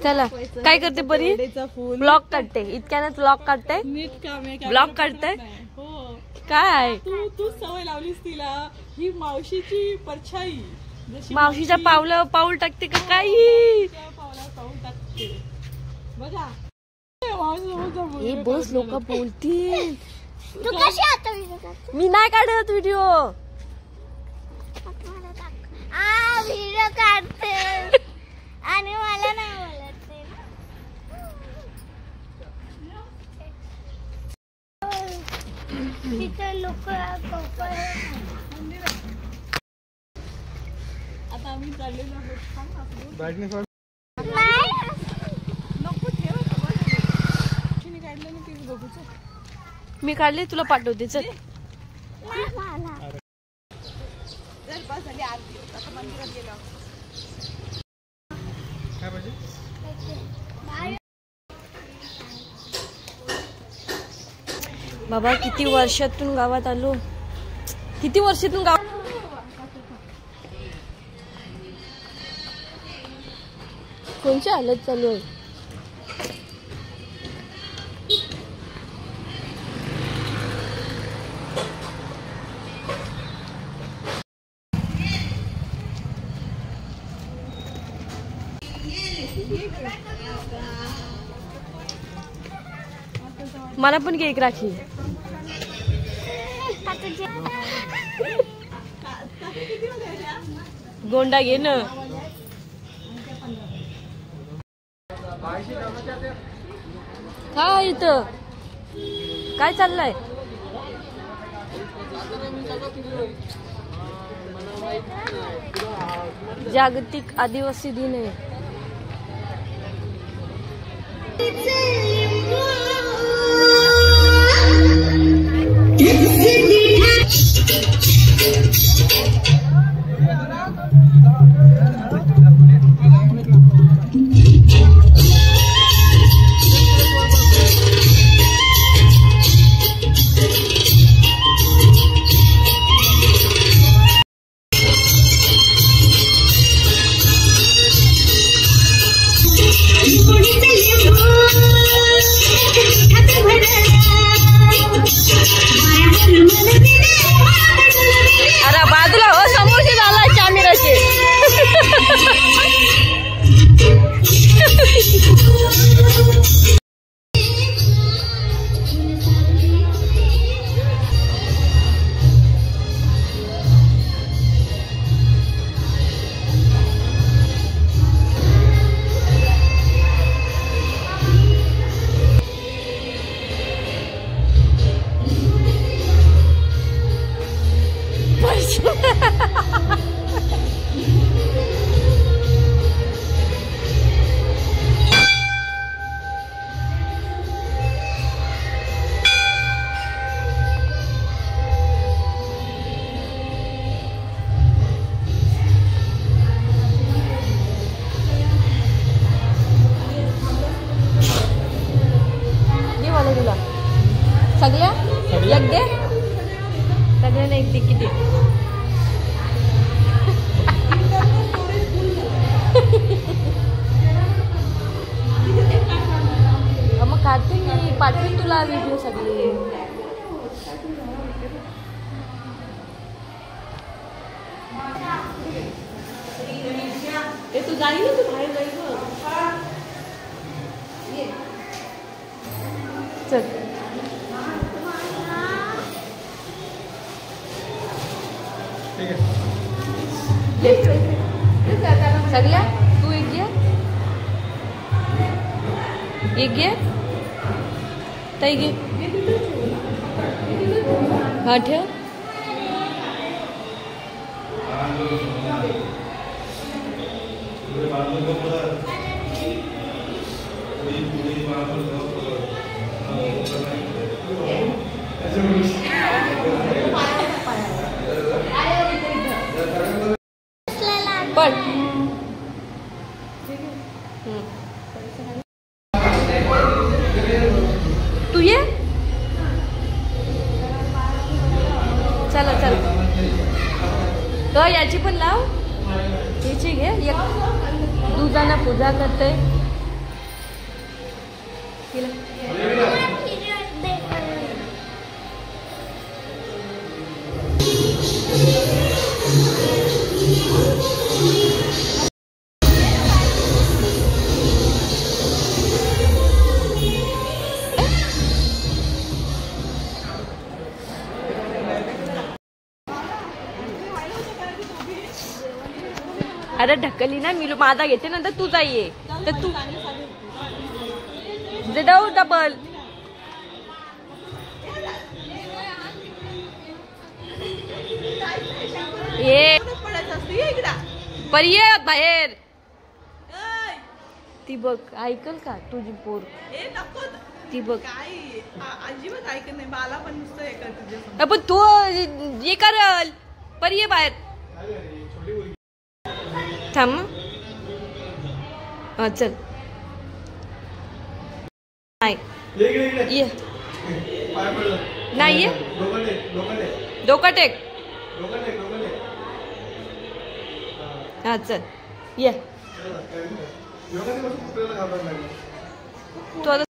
चला काय करते परी? ब्लॉग काढते. इतक्याने ब्लॉग काढते. ब्लॉग काढते. काय तू सवय लावलीस तिला ही मावशीची परछाई. मावशीच्या पावलं पाऊल टाकते का काही? पाऊल टाकते बघा. हे बस लोक बोलतील. मी नाही काढत व्हिडिओ. व्हिडिओ काढते आणि मला नाही बोलत. तिथे लोक आता आम्ही चाललेलो आहोत. मी काढले तुला पाठवते. चल बाबा किती वर्षातून गावात आलो. किती वर्षातून गाव. कोणची हालत चालू आहे. मला पण केक राखी. गोंडा घे ना. काय इथं काय चाललंय. जागतिक आदिवासी दिन आहे. अरे बाजूला हो. समोरचे झाला चामिराचे. सगळ्या एक दे. सगळ्यांना एक दे. किती मग काढते मी. पाठवेन तुला व्हिडिओ सगळे. तू जाईल ना. तू बाहेर जाईल. चल सगळ्या तू एक घे. एक घे. ताई घे. हा ठेव. पण तू ये. चला चला. तो याची पण लाव. याची घे. एक दुधाना पूजा करते. तिला अरे ढकली ना मी माझा घेते नंतर तुझा ये तर तू डबल ये परी ये बाहेर ती बघ ऐकल का तुझी पोर ती बघ अजिबात ऐकत नाही मला पण नुसतं हे कर तुझ्या पण तू ये करल परी ये बाहेर थांब हा चल नाही ये नाही ये डोकं टेक हा चल ये तू आता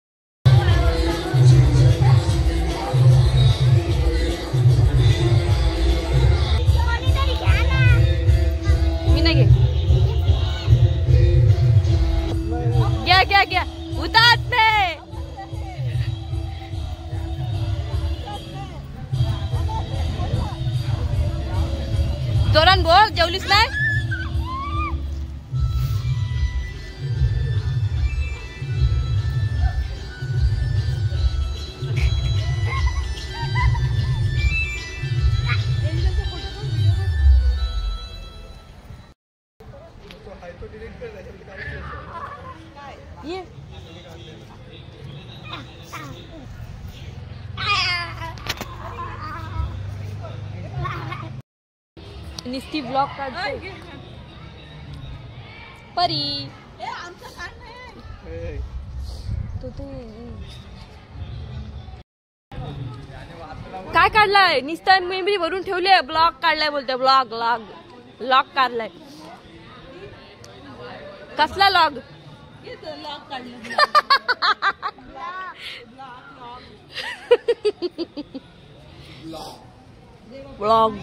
मी नाही घे क्या उतार पे जोरान बोल जेवलीस नाही ये निस्ती ब्लॉग काढते परी तो ते काय काढलाय निस्ता मेमरी भरून ठेवले ब्लॉग काढलाय बोलते ब्लॉग लॉग काढलाय कसला लॉग ब्लॉग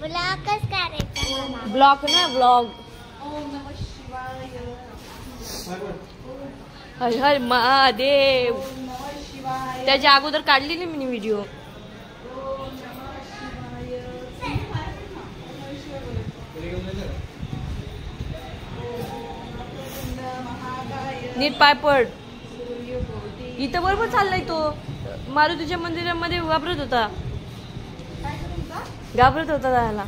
ब्लॉकच करायचा ब्लॉग ना ब्लॉग हर हर महादेव त्याच्या अगोदर काढलेली मी व्हिडिओ नीट पाय पड इथं बरोबर चाललाय तो मारुतीच्या मंदिरामध्ये घाबरत होता जायला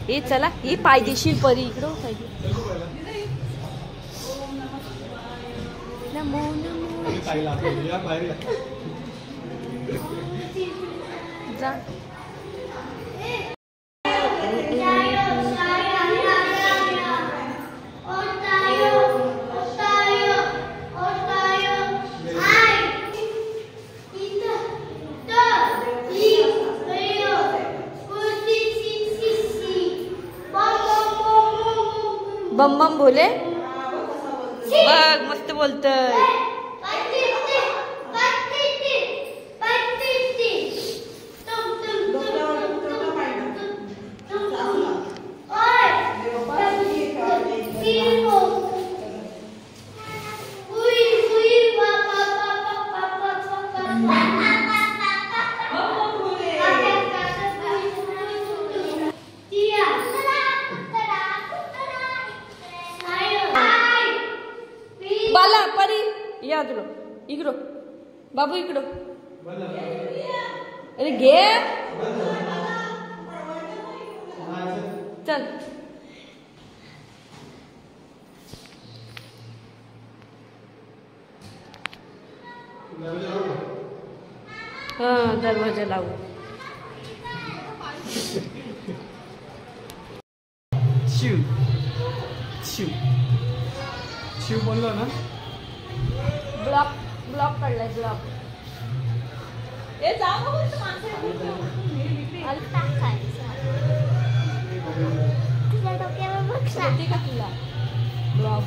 हे चला ही पायदेशीर परी इकडं नमो नमो जा बम बम भोले बघ मस्त बोलतय बाला परी या तुला इकडं बाबू इकडं अरे घे चल हा दरवाजा लावू शिव बोललो ना ब्लॉक काढलाय ब्लॉक ए जाऊ नको माणसं टाकायचं येते का तुला ब्लॉग?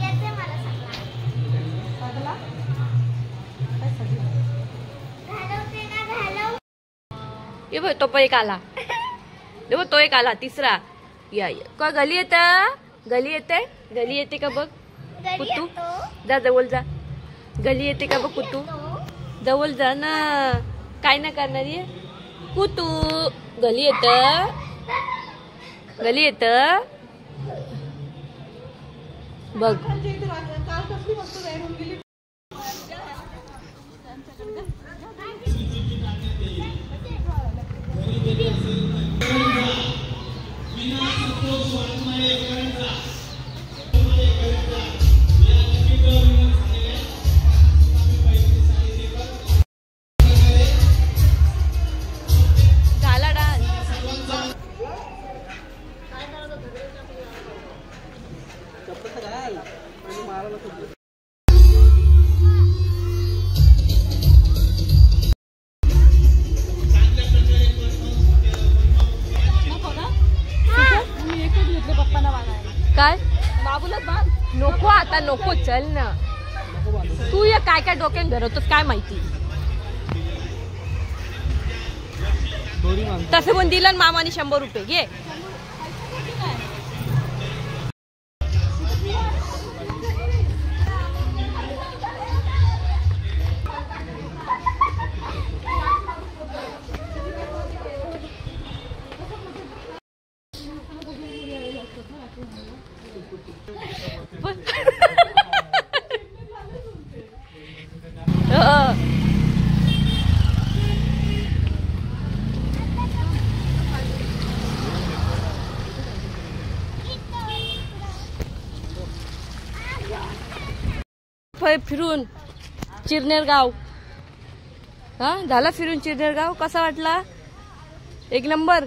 येते मला सगळं. घालवते ना घालव. ये बघ तो पण एक आला. बघ तो एक आला तिसरा. या का गली येत? गली येते? गली येते का बघ घरी कुतू? येतो. जा जवळ जा. गली येते का बघ कुतू? जवळ जा ना. काय ना करणार आहे कुतू? गली येत? गली येत? बघ झाला डान्स. मी एकच घेतले पप्पांना बांधायला. काय बाबूलाच बांध. नको आता नको चल ना. तू या काय काय डोक्यात धरवतोस काय माहिती. तसं पण दिलं ना मामाने 100 रुपये घे. फिरून चिरनेर गाव. हा झाला फिरून चिरनेर गाव. कसा वाटला? एक नंबर.